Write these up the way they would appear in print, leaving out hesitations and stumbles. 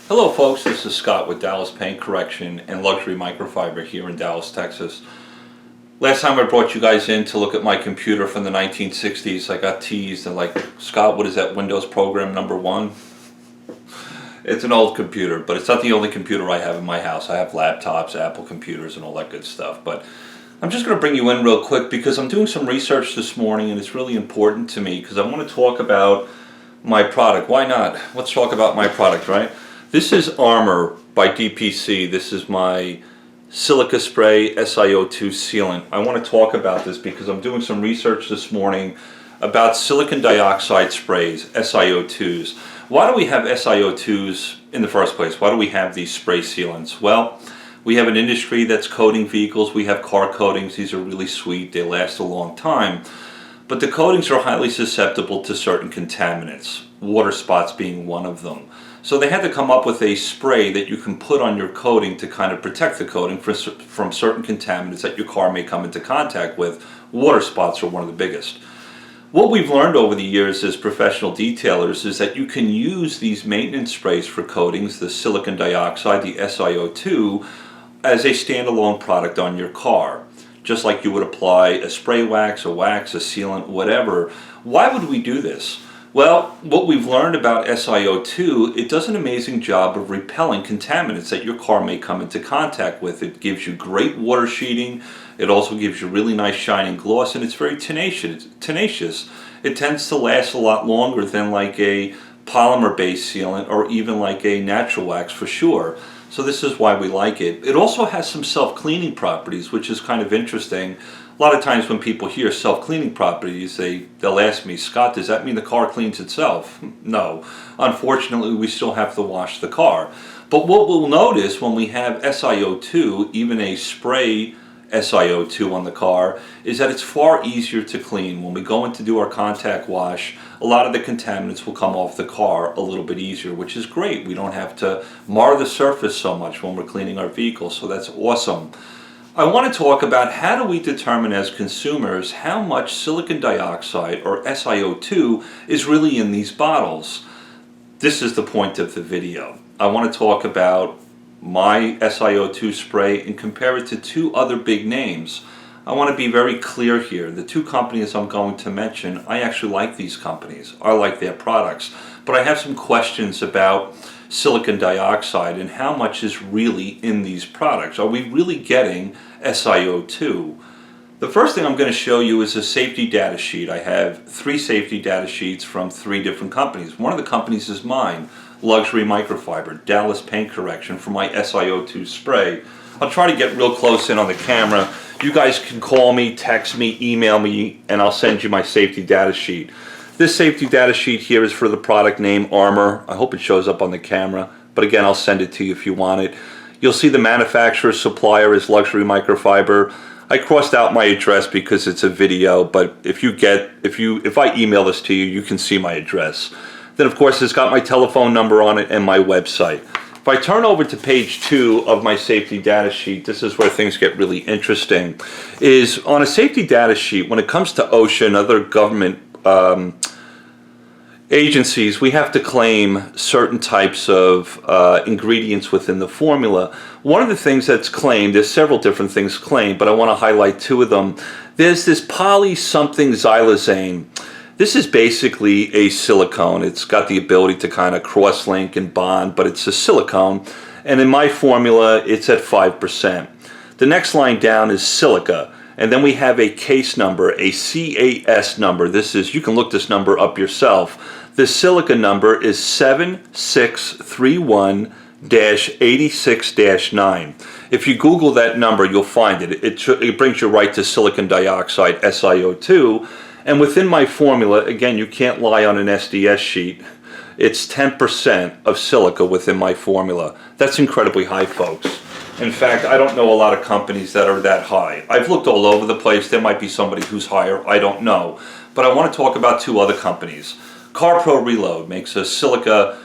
Hello folks, this is Scott with Dallas Paint Correction and Luxury Microfiber here in Dallas, Texas. Last time I brought you guys in to look at my computer from the 1960s, I got teased and like, Scott, what is that Windows program #1? It's an old computer, but it's not the only computer I have in my house. I have laptops, Apple computers, and all that good stuff. But I'm just going to bring you in real quick because I'm doing some research this morning and it's really important to me because I want to talk about my product. Why not? Let's talk about my product, right? This is Armor by DPC. This is my silica spray SiO2 sealant. I want to talk about this because I'm doing some research this morning about silicon dioxide sprays, SiO2s. Why do we have SiO2s in the first place? Why do we have these spray sealants? Well, we have an industry that's coating vehicles. We have car coatings. These are really sweet. They last a long time. But the coatings are highly susceptible to certain contaminants, water spots being one of them. So they had to come up with a spray that you can put on your coating to kind of protect the coating from certain contaminants that your car may come into contact with. Water spots are one of the biggest. What we've learned over the years as professional detailers is that you can use these maintenance sprays for coatings, the silicon dioxide, the SiO2, as a standalone product on your car. Just like you would apply a spray wax, a sealant, whatever. Why would we do this? Well, what we've learned about SiO2, it does an amazing job of repelling contaminants that your car may come into contact with. It gives you great water sheeting. It also gives you really nice shining gloss, and it's very tenacious. It tends to last a lot longer than like a polymer-based sealant or even like a natural wax for sure. So this is why we like it. It also has some self-cleaning properties, which is kind of interesting. A lot of times when people hear self-cleaning properties, they'll ask me, Scott, does that mean the car cleans itself? No. Unfortunately, we still have to wash the car. But what we'll notice when we have SiO2, even a spray SiO2 on the car, is that it's far easier to clean. When we go in to do our contact wash, a lot of the contaminants will come off the car a little bit easier, which is great. We don't have to mar the surface so much when we're cleaning our vehicle, so that's awesome. I want to talk about how do we determine as consumers how much silicon dioxide or SiO2 is really in these bottles. This is the point of the video. I want to talk about my SiO2 spray and compare it to two other big names. I want to be very clear here. The two companies I'm going to mention, I actually like these companies. I like their products. But I have some questions about silicon dioxide and how much is really in these products. Are we really getting SiO2? The first thing I'm going to show you is a safety data sheet. I have 3 safety data sheets from 3 different companies. One of the companies is mine, Luxury Microfiber, Dallas Paint Correction, for my SiO2 spray. I'll try to get real close in on the camera. You guys can call me, text me, email me, and I'll send you my safety data sheet. This safety data sheet here is for the product name Armor. I hope it shows up on the camera, but again, I'll send it to you if you want it. You'll see the manufacturer supplier is Luxury Microfiber. I crossed out my address because it's a video, but if I email this to you, you can see my address. Then of course it's got my telephone number on it and my website. If I turn over to page 2 of my safety data sheet, this is where things get really interesting. Is on a safety data sheet, when it comes to OSHA and other government agencies, we have to claim certain types of ingredients within the formula. One of the things that's claimed, there's several different things claimed, but I want to highlight 2 of them. There's this poly something xylazane. This is basically a silicone. It's got the ability to kind of cross-link and bond, but it's a silicone. And in my formula, it's at 5%. The next line down is silica. And then we have a case number, a CAS number. This is, you can look this number up yourself. The silica number is 7631-86-9. If you Google that number, you'll find it. It brings you right to silicon dioxide, SiO2. And within my formula, again, you can't lie on an SDS sheet. It's 10% of silica within my formula. That's incredibly high, folks. In fact, I don't know a lot of companies that are that high. I've looked all over the place. There might be somebody who's higher. I don't know. But I want to talk about 2 other companies. CarPro Reload makes a silica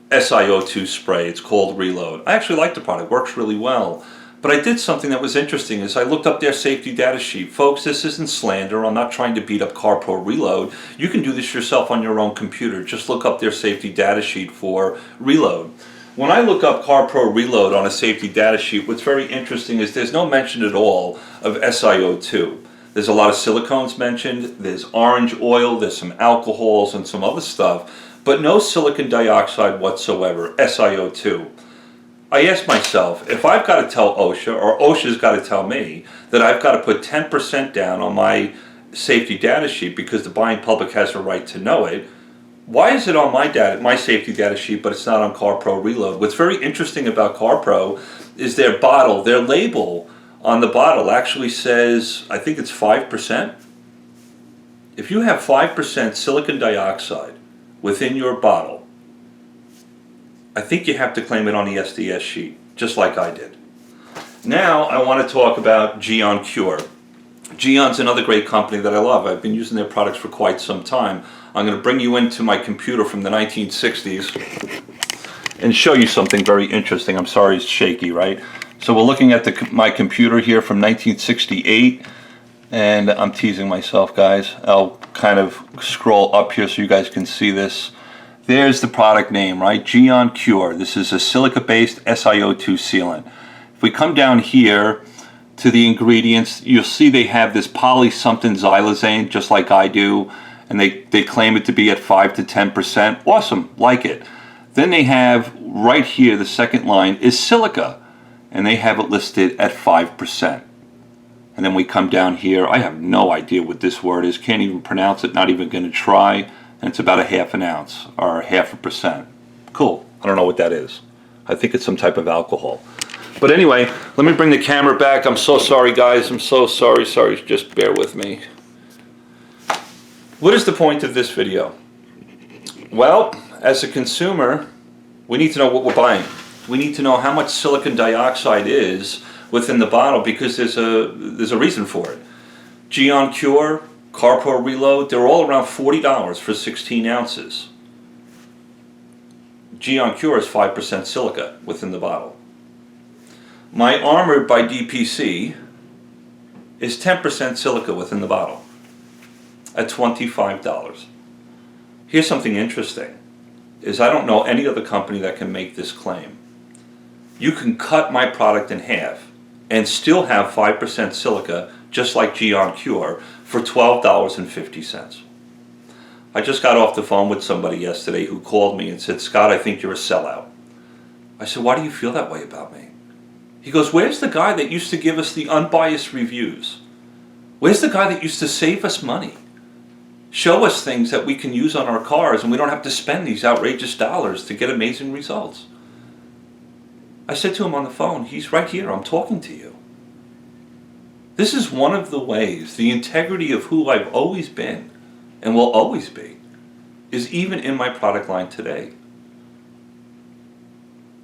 SiO2 spray. It's called Reload. I actually like the product. It works really well. But I did something that was interesting is I looked up their safety data sheet. Folks, this isn't slander. I'm not trying to beat up CarPro Reload. You can do this yourself on your own computer. Just look up their safety data sheet for Reload. When I look up CarPro Reload on a safety data sheet, what's very interesting is there's no mention at all of SiO2. There's a lot of silicones mentioned, there's orange oil, there's some alcohols and some other stuff, but no silicon dioxide whatsoever, SiO2. I asked myself, if I've got to tell OSHA, or OSHA's got to tell me, that I've got to put 10% down on my safety data sheet because the buying public has a right to know it, why is it on my safety data sheet, but it's not on CarPro Reload? What's very interesting about CarPro is their bottle, their label on the bottle actually says, I think it's 5%. If you have 5% silicon dioxide within your bottle, I think you have to claim it on the SDS sheet, just like I did. Now I want to talk about Geon Cure. Geon's another great company that I love. I've been using their products for quite some time. I'm going to bring you into my computer from the 1960s and show you something very interesting. I'm sorry it's shaky, right? So we're looking at my computer here from 1968, and I'm teasing myself, guys. I'll kind of scroll up here so you guys can see this. There's the product name, right? Geon Cure. This is a silica-based SiO2 sealant. If we come down here to the ingredients, you'll see they have this poly something xylazane, just like I do, and they claim it to be at 5 to 10%. Awesome, like it. Then they have right here, the second line is silica, and they have it listed at 5%. And then we come down here, I have no idea what this word is, can't even pronounce it, not even going to try. And it's about a half an ounce or 0.5%. Cool. I don't know what that is. I think it's some type of alcohol. But anyway, let me bring the camera back. I'm so sorry, guys. I'm so sorry. Just bear with me. What is the point of this video? Well, as a consumer, we need to know what we're buying. We need to know how much silicon dioxide is within the bottle because there's a reason for it. Geon Cure, CarPro Reload, they're all around $40 for 16 ounces. Geon Cure is 5% silica within the bottle. My Armor by DPC is 10% silica within the bottle at $25. Here's something interesting, is I don't know any other company that can make this claim. You can cut my product in half and still have 5% silica, just like Geon Cure, for $12.50. I just got off the phone with somebody yesterday who called me and said, Scott, I think you're a sellout. I said, why do you feel that way about me? He goes, where's the guy that used to give us the unbiased reviews? Where's the guy that used to save us money? Show us things that we can use on our cars and we don't have to spend these outrageous dollars to get amazing results. I said to him on the phone, he's right here, I'm talking to you. This is one of the ways, the integrity of who I've always been and will always be, is even in my product line today.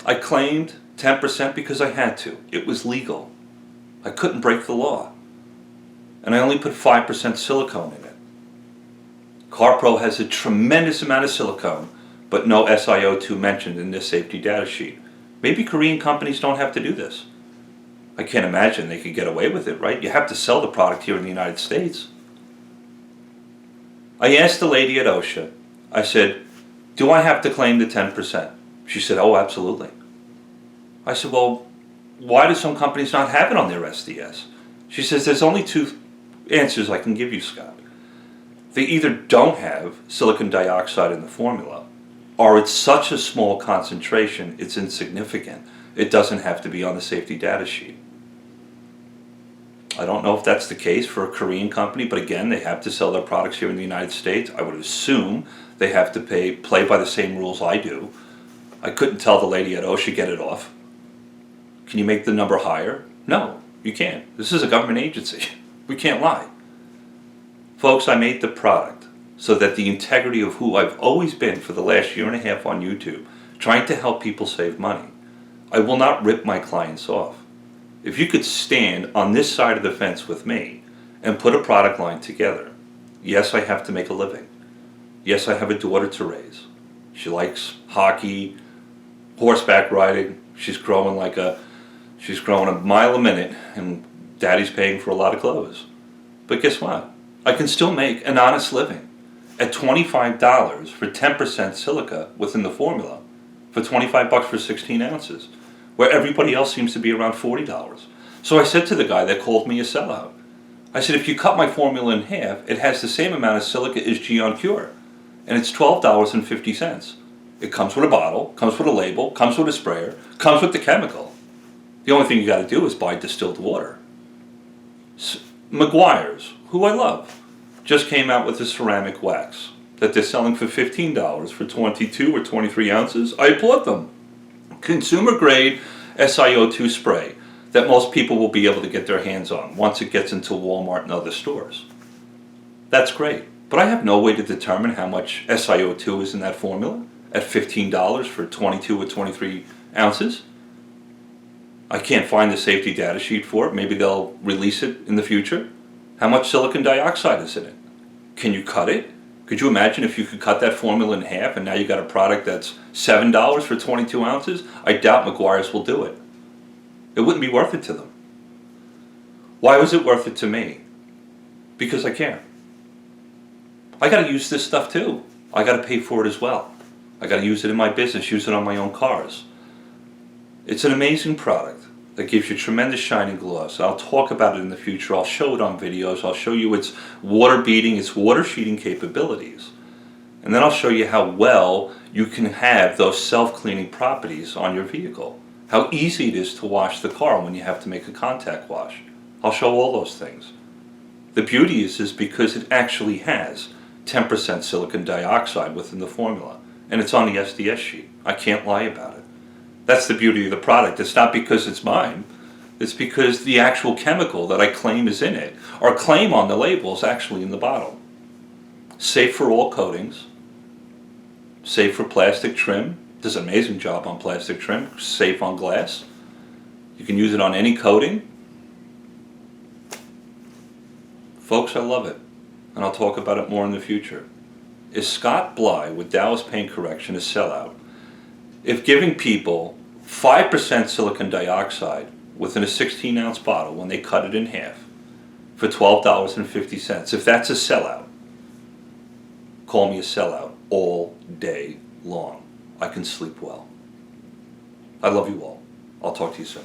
I claimed 10% because I had to. It was legal. I couldn't break the law. And I only put 5% silicone in it. CarPro has a tremendous amount of silicone, but no SiO2 mentioned in this safety data sheet. Maybe Korean companies don't have to do this. I can't imagine they could get away with it, right? You have to sell the product here in the United States. I asked the lady at OSHA, I said, do I have to claim the 10%? She said, oh, absolutely. I said, well, why do some companies not have it on their SDS? She says, there's only two answers I can give you, Scott. They either don't have silicon dioxide in the formula, or it's such a small concentration, it's insignificant. It doesn't have to be on the safety data sheet. I don't know if that's the case for a Korean company, but again, they have to sell their products here in the United States. I would assume they have to play by the same rules I do. I couldn't tell the lady at OSHA, get it off. Can you make the number higher? No, you can't. This is a government agency. We can't lie. Folks, I made the product so that the integrity of who I've always been for the last year and a half on YouTube, trying to help people save money. I will not rip my clients off. If you could stand on this side of the fence with me and put a product line together, yes, I have to make a living. Yes, I have a daughter to raise. She likes hockey, horseback riding. She's growing like a She's growing a mile a minute, and Daddy's paying for a lot of clothes. But guess what? I can still make an honest living at $25 for 10% silica within the formula, for $25 for 16 ounces, where everybody else seems to be around $40. So I said to the guy that called me a sellout, I said, if you cut my formula in half, it has the same amount of silica as Geon Cure, and it's $12.50. It comes with a bottle, comes with a label, comes with a sprayer, comes with the chemical. The only thing you got to do is buy distilled water. Meguiar's, who I love, just came out with a ceramic wax that they're selling for $15 for 22 or 23 ounces. I bought them. Consumer grade SiO2 spray that most people will be able to get their hands on once it gets into Walmart and other stores. That's great, but I have no way to determine how much SiO2 is in that formula at $15 for 22 or 23 ounces. I can't find the safety data sheet for it. Maybe they'll release it in the future. How much silicon dioxide is in it? Can you cut it? Could you imagine if you could cut that formula in half and now you got a product that's $7 for 22 ounces? I doubt Meguiar's will do it. It wouldn't be worth it to them. Why was it worth it to me? Because I care. I got to use this stuff too. I got to pay for it as well. I got to use it in my business, use it on my own cars. It's an amazing product that gives you tremendous shine and gloss. I'll talk about it in the future. I'll show it on videos. I'll show you its water beating, its water sheeting capabilities. And then I'll show you how well you can have those self-cleaning properties on your vehicle. How easy it is to wash the car when you have to make a contact wash. I'll show all those things. The beauty is because it actually has 10% silicon dioxide within the formula. And it's on the SDS sheet. I can't lie about it. That's the beauty of the product. It's not because it's mine. It's because the actual chemical that I claim is in it, or claim on the label, is actually in the bottle. Safe for all coatings. Safe for plastic trim. Does an amazing job on plastic trim. Safe on glass. You can use it on any coating. Folks, I love it. And I'll talk about it more in the future. Is Scott Bly with Dallas Paint Correction a sellout if giving people 5% silicon dioxide within a 16-ounce bottle when they cut it in half for $12.50? If that's a sellout, call me a sellout all day long. I can sleep well. I love you all. I'll talk to you soon.